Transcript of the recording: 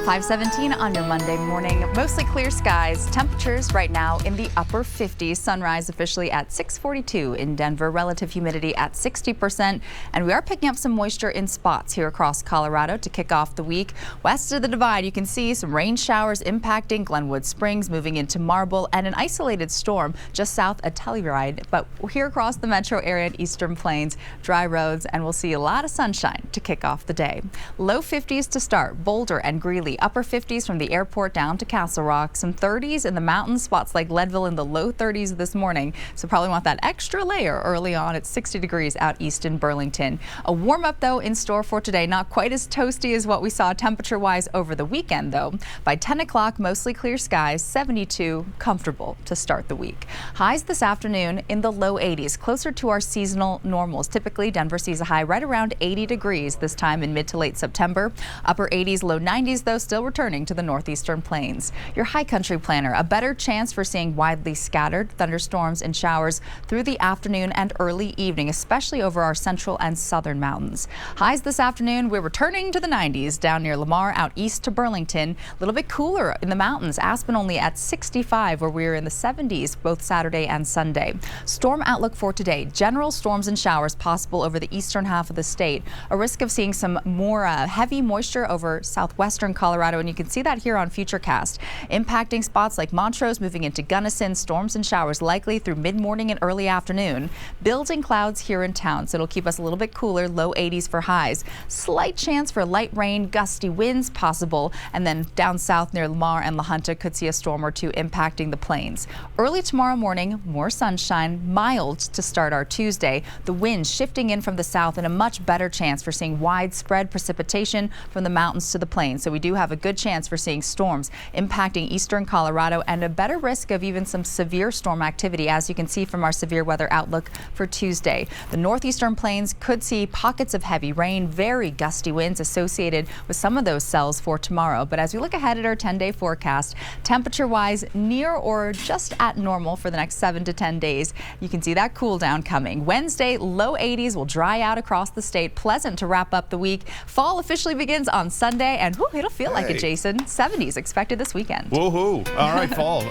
5:17 on your Monday morning. Mostly clear skies. Temperatures right now in the upper 50s. Sunrise officially at 6:42 in Denver. Relative humidity at 60%. And we are picking up some moisture in spots here across Colorado to kick off the week. West of the divide, you can see some rain showers impacting Glenwood Springs, moving into Marble, and an isolated storm just south of Telluride. But here across the metro area and eastern plains, dry roads, and we'll see a lot of sunshine to kick off the day. Low 50s to start. Boulder and Greeley. Upper 50s from the airport down to Castle Rock. Some 30s in the mountains, spots like Leadville in the low 30s this morning. So probably want that extra layer early on. It's 60 degrees out east in Burlington. A warm up though in store for today. Not quite as toasty as what we saw temperature wise over the weekend though. By 10 o'clock, mostly clear skies, 72, comfortable to start the week. Highs this afternoon in the low 80s, closer to our seasonal normals. Typically Denver sees a high right around 80 degrees this time in mid to late September. Upper 80s, low 90s though, still returning to the northeastern plains. Your high country planner, a better chance for seeing widely scattered thunderstorms and showers through the afternoon and early evening, especially over our central and southern mountains. Highs this afternoon, we're returning to the 90s down near Lamar, out east to Burlington. A little bit cooler in the mountains. Aspen only at 65, where we're in the 70s both Saturday and Sunday. Storm outlook for today. General storms and showers possible over the eastern half of the state. A risk of seeing some more heavy moisture over southwestern Colorado, and you can see that here on Futurecast. Impacting spots like Montrose, moving into Gunnison. Storms and showers likely through mid-morning and early afternoon. Building clouds here in town, so it'll keep us a little bit cooler. Low 80s for highs. Slight chance for light rain, gusty winds possible, and then down south near Lamar and La Junta could see a storm or two impacting the plains. Early tomorrow morning, more sunshine, mild to start our Tuesday. The wind shifting in from the south and a much better chance for seeing widespread precipitation from the mountains to the plains. So we do have a good chance for seeing storms impacting eastern Colorado and a better risk of even some severe storm activity, as you can see from our severe weather outlook for Tuesday. The northeastern plains could see pockets of heavy rain, very gusty winds associated with some of those cells for tomorrow. But as we look ahead at our 10-day forecast, temperature-wise near or just at normal for the next 7 to 10 days. You can see that cool down coming. Wednesday, low 80s will dry out across the state. Pleasant to wrap up the week. Fall officially begins on Sunday, and it'll feel like it, Jason. 70s expected this weekend. Woohoo! All right, fall.